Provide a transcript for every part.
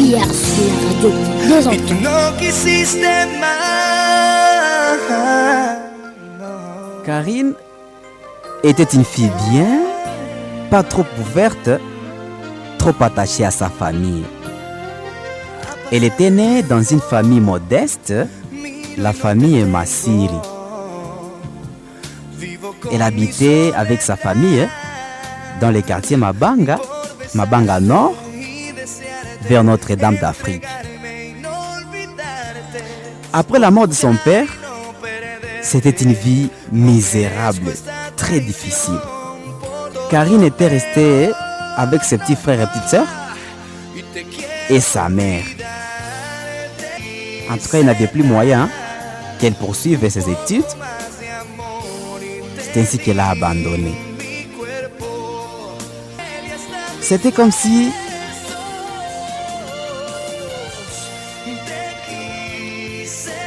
hier sur la radio des Y tú enfants. no quisiste más. Karine était une fille bien, pas trop ouverte, trop attachée à sa famille. Elle était née dans une famille modeste, la famille Massiri. Elle habitait avec sa famille dans le quartier Mabanga Nord, vers Notre-Dame d'Afrique. Après la mort de son père, c'était une vie misérable, très difficile. Karine était restée avec ses petits frères et petites sœurs et sa mère. En tout cas, il n'avait plus moyen qu'elle poursuive ses études. C'est ainsi qu'elle a abandonné. C'était comme si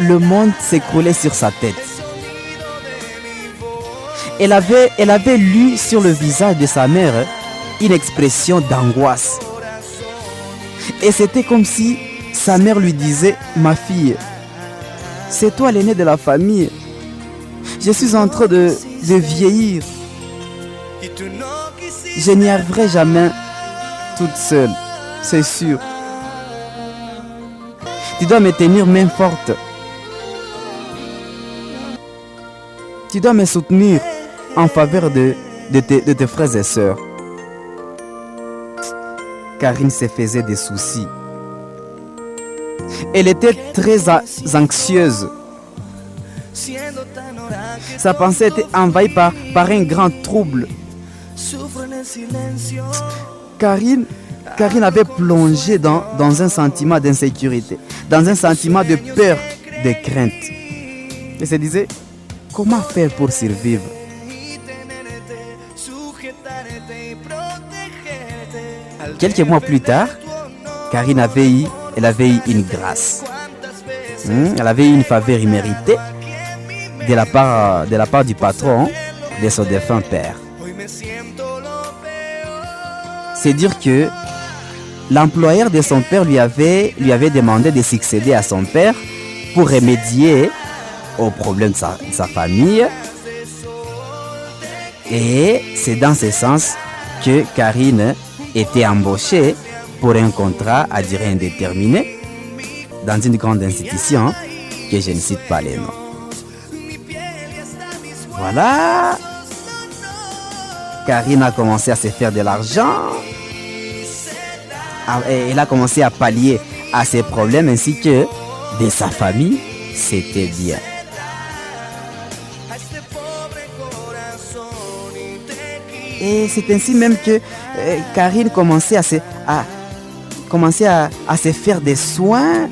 le monde s'écroulait sur sa tête. Elle avait lu sur le visage de sa mère une expression d'angoisse. Et c'était comme si sa mère lui disait: ma fille, c'est toi l'aînée de la famille. Je suis en train de vieillir. Je n'y arriverai jamais toute seule, c'est sûr. Tu dois me tenir main forte. Tu dois me soutenir en faveur de tes frères et sœurs. Karine se faisait des soucis. Elle était très anxieuse. Sa pensée était envahie par un grand trouble. Karine avait plongé dans un sentiment d'insécurité, dans un sentiment de peur, de crainte. Elle se disait: comment faire pour survivre? Quelques mois plus tard, Karine avait eu une grâce. Elle avait eu une faveur imméritée de la part du patron de son défunt père. C'est dire que l'employeur de son père lui avait demandé de succéder à son père pour remédier aux problèmes de sa famille. Et c'est dans ce sens que Karine était embauchée pour un contrat à durée indéterminée dans une grande institution que je ne cite pas les noms. Voilà. Karine a commencé à se faire de l'argent. Elle a commencé à pallier à ses problèmes ainsi que de sa famille. C'était bien. Et c'est ainsi même que Karine commençait à se faire des soins.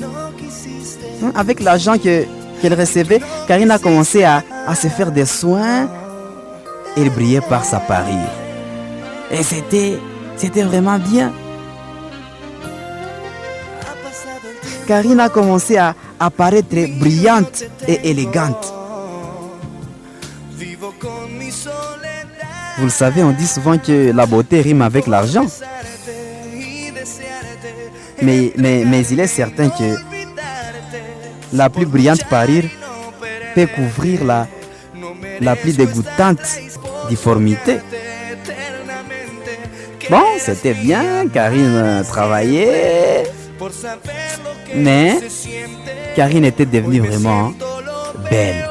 Avec l'argent qu'elle recevait, Karine a commencé à se faire des soins. Elle brillait par sa parure. Et c'était vraiment bien. Karine a commencé à apparaître brillante et élégante. Vous le savez, on dit souvent que la beauté rime avec l'argent. Mais il est certain que la plus brillante parure peut couvrir la plus dégoûtante difformité. Bon, c'était bien, Karine travaillait. Mais Karine était devenue vraiment belle.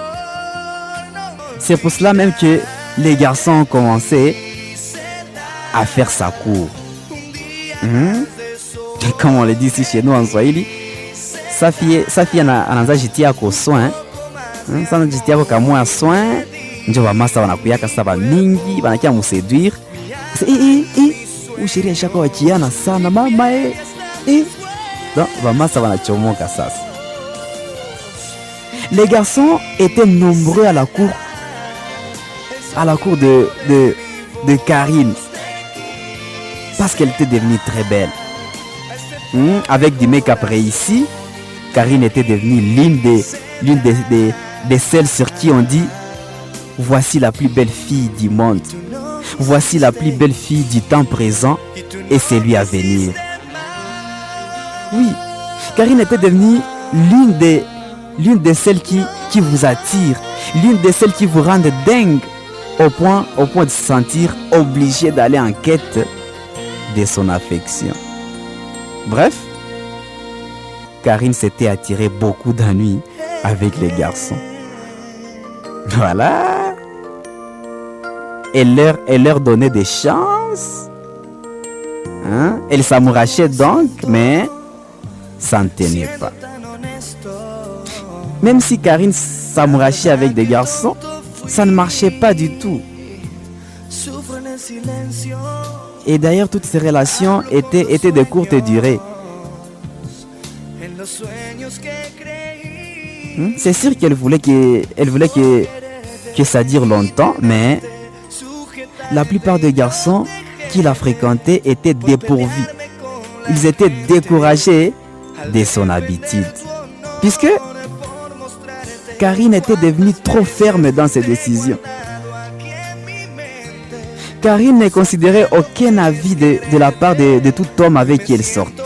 C'est pour cela même que les garçons ont commencé à faire sa cour. Comme on le dit ici chez nous en Swahili, sa fille anaanza jitia kwa soin. Sana jitia kwa kamwa soin. Njo bamasa wanakuyaka saba mingi, banakia museduire. Ushiri shaka wakiana sana mama Donc bamasa wanachomoka sasa. Les garçons étaient nombreux à la cour de Karine, parce qu'elle était devenue très belle. Avec du make-up réussi, Karine était devenue l'une des celles sur qui on dit: voici la plus belle fille du monde, voici la plus belle fille du temps présent et celui à venir. Oui, Karine était devenue l'une de celles qui vous attire, l'une de celles qui vous rendent dingue au point de se sentir obligé d'aller en quête de son affection. Bref, Karine s'était attirée beaucoup d'ennuis avec les garçons. Voilà. Elle leur donnait des chances. Hein? Elle s'amourachait donc, mais ça ne tenait pas. Même si Karine s'amourachait avec des garçons, ça ne marchait pas du tout. Et d'ailleurs, toutes ces relations étaient de courte durée. C'est sûr qu'elle voulait que ça dure longtemps, mais la plupart des garçons qui la fréquentaient étaient dépourvus. Ils étaient découragés de son habitude. Puisque Karine était devenue trop ferme dans ses décisions. Karine ne considérait aucun avis de la part de tout homme avec qui elle sortait.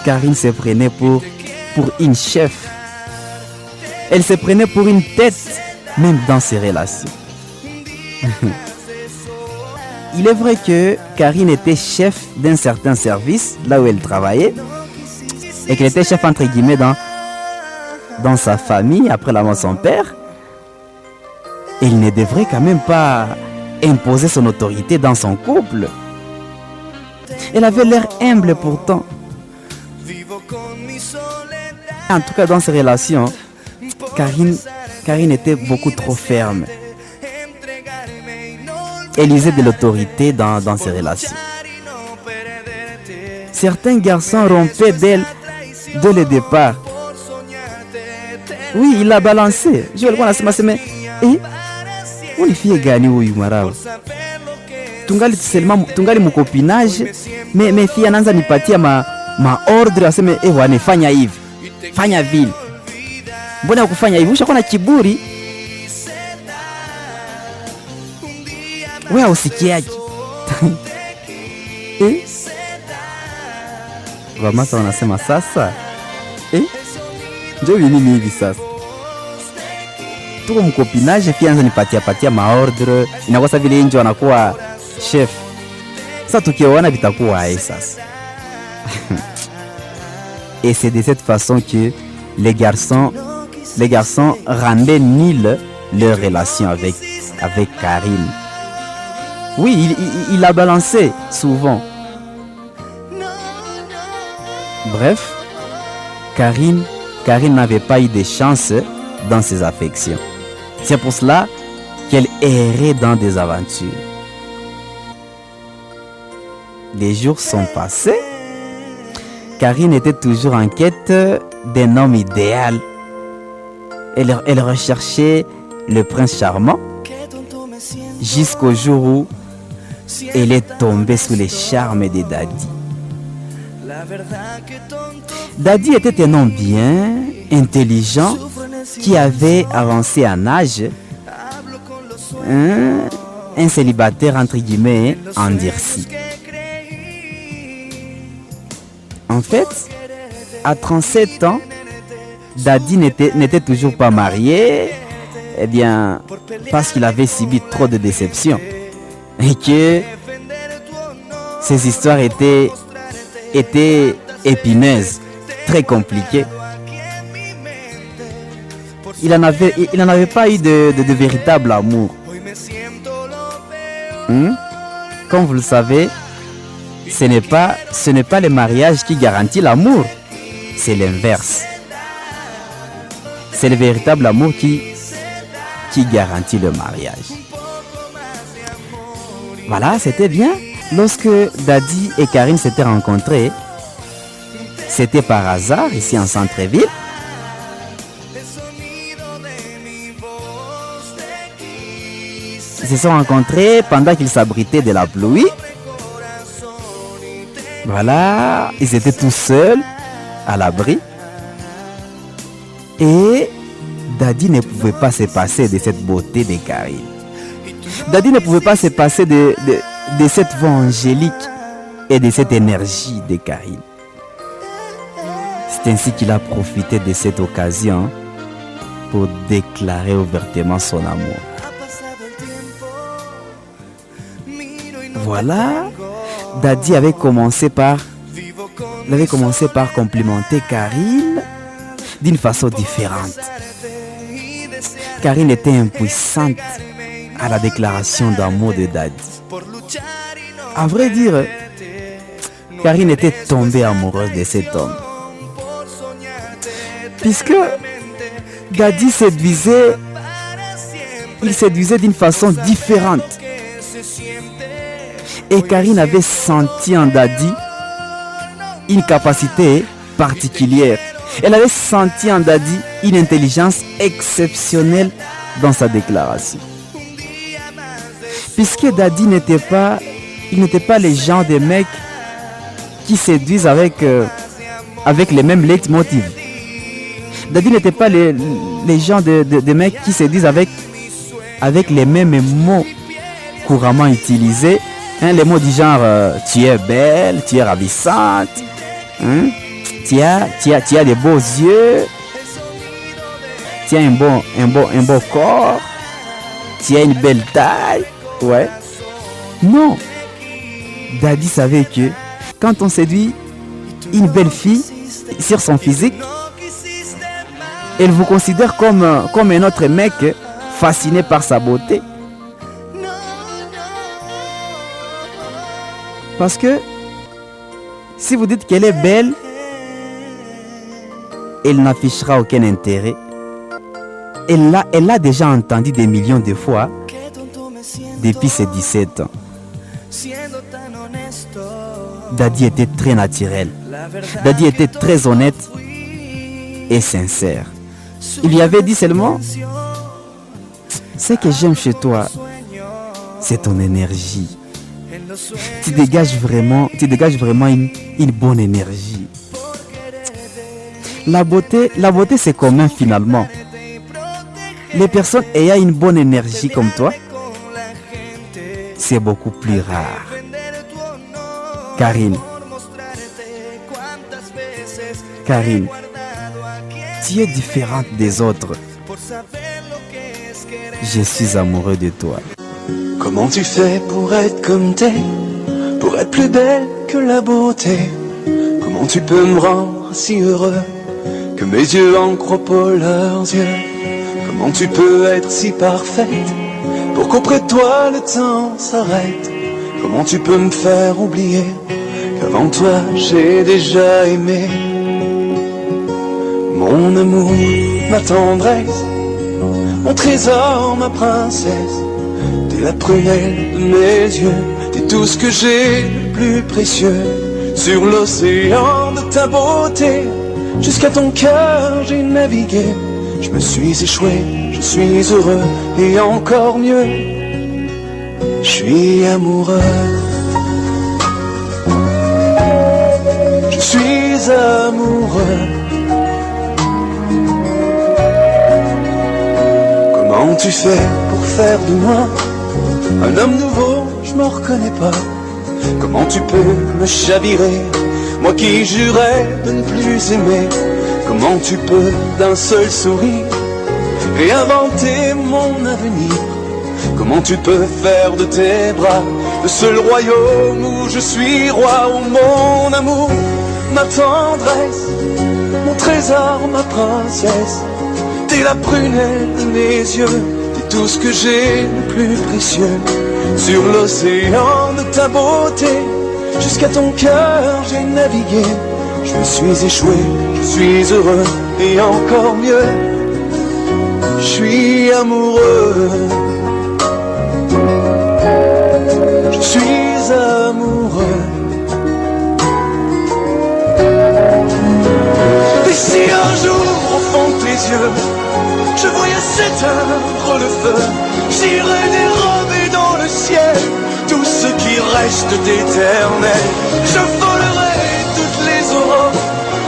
Karine se prenait pour une chef. Elle se prenait pour une tête, même dans ses relations. Il est vrai que Karine était chef d'un certain service, là où elle travaillait, et qu'elle était chef entre guillemets dans sa famille, après la mort de son père. Elle ne devrait quand même pas imposer son autorité dans son couple. Elle avait l'air humble pourtant. En tout cas, dans ses relations, Karine était beaucoup trop ferme. Elle usait de l'autorité dans ses relations. Certains garçons rompaient d'elle dès le départ. Oui, il l'a balancé. Je vais le voir, mais unifie gani huyu marao? Tungali mukopinage, mais fia anaanza nipatia ma ordre aseme wane fanya hivi. Fanya vile. Mbona ukufanya hivi? Ushakuwa na kiburi. Wewe usikiaje? Wamasa wanasema sasa. Ndio nini hivi sasa? Tuko mkopinage pia anza nipatia maordre, inakuwa sasa vile nje anakuwa chef. Sasa tukiona vitakuwa sasa. Et c'est de cette façon que les garçons rendaient nulle leur relation avec Karine. Oui, il l'a balancé souvent. Bref, Karine n'avait pas eu de chance dans ses affections. C'est pour cela qu'elle errait dans des aventures. Les jours sont passés. Karine était toujours en quête d'un homme idéal. Elle recherchait le prince charmant jusqu'au jour où elle est tombée sous les charmes de Daddy. Daddy était un homme bien, intelligent, qui avait avancé en âge, un célibataire entre guillemets endurci. En fait, à 37 ans, Daddy n'était toujours pas marié, eh bien, parce qu'il avait subi trop de déceptions et que ces histoires étaient épineuses, très compliquées. Il n'en avait pas eu de véritable amour. Comme vous le savez, ce n'est pas le mariage qui garantit l'amour, c'est l'inverse. C'est le véritable amour qui garantit le mariage. Voilà, c'était bien. Lorsque Daddy et Karine s'étaient rencontrés, c'était par hasard, ici en centre-ville. Ils se sont rencontrés pendant qu'ils s'abritaient de la pluie. Voilà, ils étaient tous seuls, à l'abri. Et Daddy ne pouvait pas se passer de cette beauté de Karine. Daddy ne pouvait pas se passer de cette voix angélique et de cette énergie de Karine. C'est ainsi qu'il a profité de cette occasion pour déclarer ouvertement son amour. Voilà, Daddy avait commencé par complimenter Karine d'une façon différente. Karine était impuissante à la déclaration d'amour de Daddy. À vrai dire, Karine était tombée amoureuse de cet homme. Puisque Daddy séduisait d'une façon différente. Et Karine avait senti en Daddy une capacité particulière. Elle avait senti en Daddy une intelligence exceptionnelle dans sa déclaration. Puisque Daddy n'était pas le genre de mec qui séduisent avec les mêmes leitmotivs. Daddy n'était pas les gens de mecs qui se disent avec les mêmes mots couramment utilisés. Les mots du genre tu es belle, tu es ravissante, tu as des beaux yeux, tu as un beau corps, tu as une belle taille. Ouais. Non. Daddy savait que quand on séduit une belle fille sur son physique, elle vous considère comme un autre mec fasciné par sa beauté. Parce que si vous dites qu'elle est belle, elle n'affichera aucun intérêt. Elle l'a déjà entendu des millions de fois depuis ses 17 ans. Daddy était très naturel. Daddy était très honnête et sincère. Il lui avait dit seulement: ce que j'aime chez toi, c'est ton énergie. Tu dégages vraiment une bonne énergie. La beauté c'est commun finalement. Les personnes ayant une bonne énergie comme toi, c'est beaucoup plus rare. Karine, tu es différente des autres. Je suis amoureux de toi. Comment tu fais pour être comme t'es, pour être plus belle que la beauté? Comment tu peux me rendre si heureux que mes yeux en croient pas leurs yeux? Comment tu peux être si parfaite pour qu'auprès de toi le temps s'arrête? Comment tu peux me faire oublier qu'avant toi j'ai déjà aimé? Mon amour, ma tendresse, mon trésor, ma princesse, t'es la prunelle de mes yeux, t'es tout ce que j'ai de plus précieux. Sur l'océan de ta beauté, jusqu'à ton cœur j'ai navigué. Je me suis échoué, je suis heureux et encore mieux, je suis amoureux. Je suis amoureux. Comment tu fais pour faire de moi un homme nouveau? Je m'en reconnais pas. Comment tu peux me chavirer, moi qui jurais de ne plus aimer? Comment tu peux d'un seul sourire réinventer mon avenir? Comment tu peux faire de tes bras le seul royaume où je suis roi? Oh mon amour, ma tendresse, mon trésor, ma princesse, t'es la prunelle de mes yeux, t'es tout ce que j'ai de plus précieux. Sur l'océan de ta beauté, jusqu'à ton cœur j'ai navigué. Je me suis échoué, je suis heureux et encore mieux, je suis amoureux. Je suis amoureux. Et si un jour au fond de tes yeux je voyais s'éteindre le feu, j'irais dérober dans le ciel tout ce qui reste d'éternel. Je volerai toutes les aurores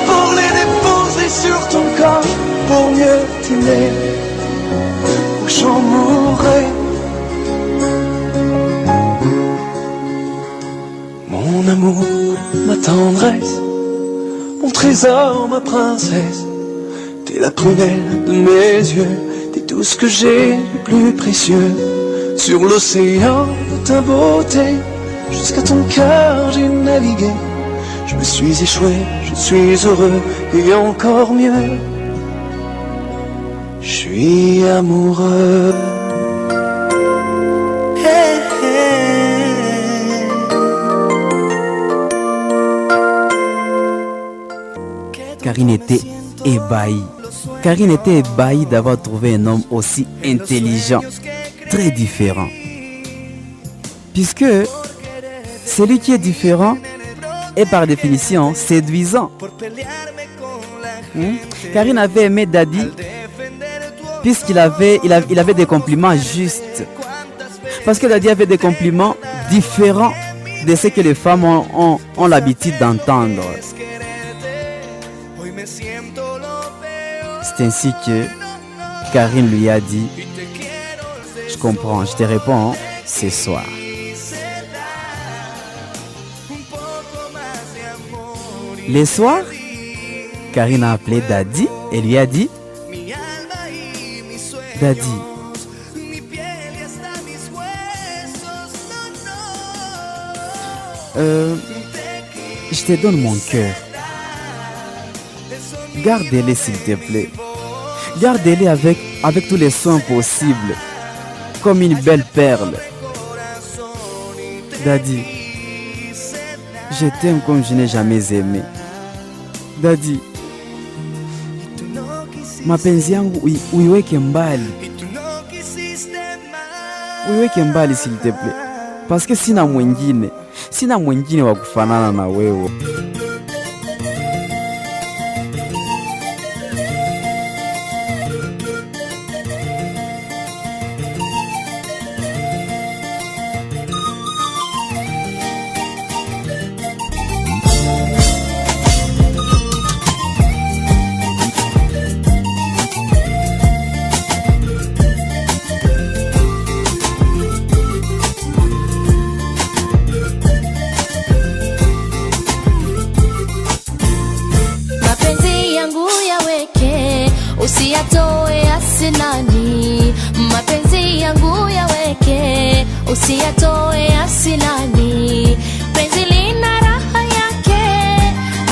pour les déposer sur ton corps, pour mieux t'aimer, ou j'en mourrai. Mon amour, tendresse, mon trésor, ma princesse. T'es la prunelle de mes yeux, t'es tout ce que j'ai de plus précieux. Sur l'océan de ta beauté, jusqu'à ton cœur j'ai navigué. Je me suis échoué, je suis heureux et encore mieux, je suis amoureux. Karine était ébahie. Karine était ébahie d'avoir trouvé un homme aussi intelligent, très différent. Puisque celui qui est différent est par définition séduisant. Karine avait aimé Daddy puisqu'il avait des compliments justes. Parce que Daddy avait des compliments différents de ce que les femmes ont l'habitude d'entendre. C'est ainsi que Karine lui a dit: je comprends, je te réponds ce soir. Le soir, Karine a appelé Daddy et lui a dit: Daddy, je te donne mon cœur. Garde-le s'il te plaît. Garde-le avec tous les soins possibles, comme une belle perle. Daddy, je t'aime comme je n'ai jamais aimé. Daddy, mapenzi yangu uiweke mbali. Uiweke mbali s'il te plaît. Parce que sina mwingine wa kufanana na wewe. Usiyatoe asilani, mapenzi yangu yaweke, usiyatoe asilani. Penzi lina raha yake,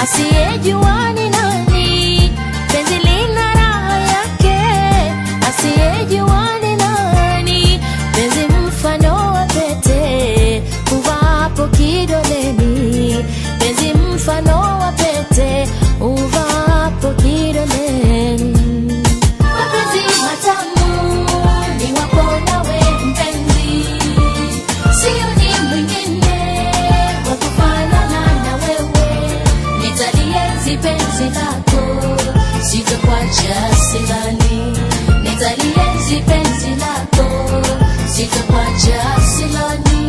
asiyejua ni nani. Penzi lina raha yake, asiyejua ni nani. Penzi mfano wa pete, uvapo kidoleni. Penzi mfano wa pete, uvapo kidoleni. Penzi lako sitakuacha silani, nitalienzi penzi lako sitakuacha silani.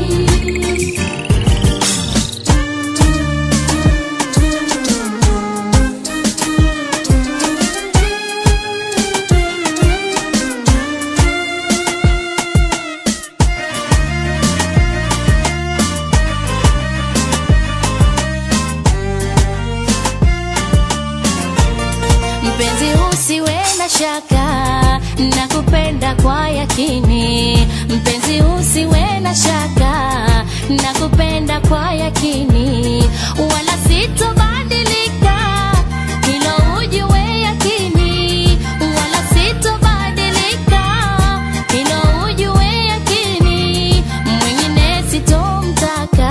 Mpenzi usiwe na shaka, nakupenda kwa yakini. Mpenzi usiwe na shaka, nakupenda kwa yakini. Wala sitobadilika, hilo ujue yakini. Wala sitobadilika, hilo ujue yakini. Mwingine sitomtaka,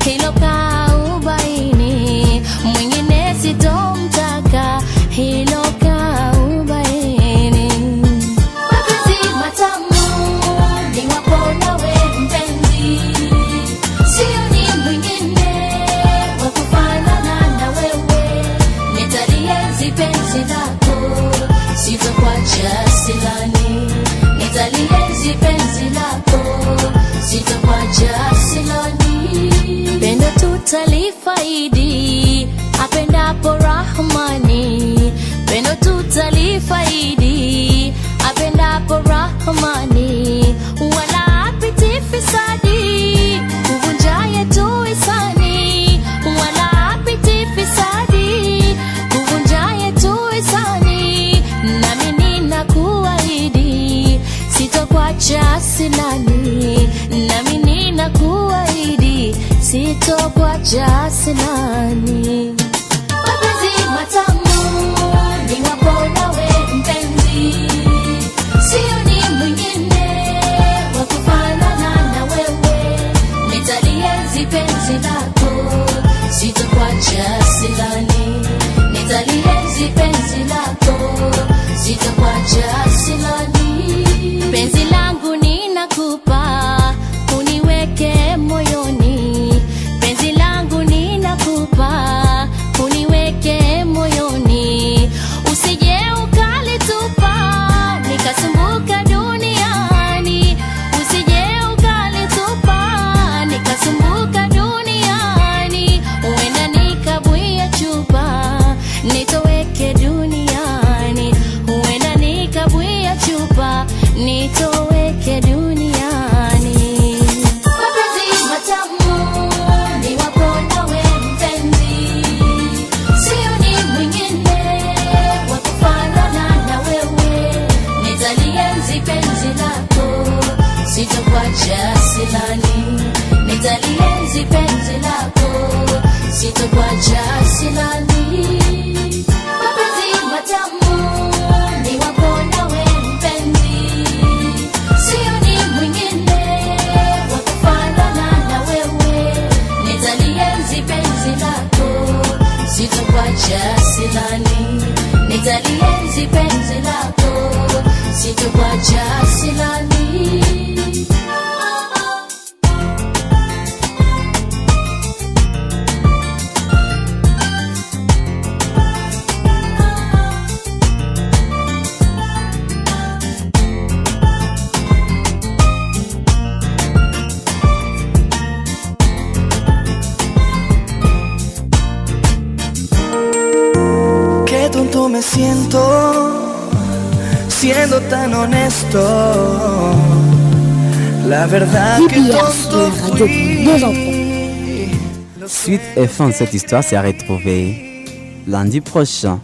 hilo kaubaini. Mwingine sitomtaka, hilo kaubaini. Mapenzi matamu ni wapo nawe mpenzi, sio ni mwingine wa kufanana na wewe. Nitalienzi penzi lako sitakuacha silani, nitalienzi penzi lako sitakuacha silani. Pendo tutalifaidi apendapo Rahmani, pendo tutalifaidi apendapo Rahmani. Wala apiti fisadi kuvunja yetu hisani, wala apiti duniani. Mapenzi matamu ni wako nawe mpenzi, sioni mwingine wa kufanana na wewe. Nitalienzi penzi lako, sitakuacha silani. Nitalienzi penzi lako, sitakuacha silani. Penzi langu ninakupa, uniweke moyoni. Penzi langu ninakupa, uniweke moyoni. Usije ukalitupa nikasumbuka duniani. Usije ukalitupa nikasumbuka duniani. Uenda nikabuia chupa nitoweke duniani. Uenda nikabuia chupa nitoweke duniani. Mapenzi matamu ni wako nawe mpenzi, sioni mwingine wa kufanana na wewe. Nitalienzi penzi lako, sitakuacha silani. Nitalienzi penzi lako, sitakuacha silani. Mapenzi matamu ni wako nawe mpenzi, sioni mwingine wa kufanana na wewe. Nitalienzi penzi lako, sitakuacha silani. Nitalienzi penzi lako, sitakuacha silani. Qué tonto me siento siendo tan honesto. La verdad que DBS, tonto la radio des enfants. fui. Suite et fin de cette histoire, c'est à retrouver lundi prochain.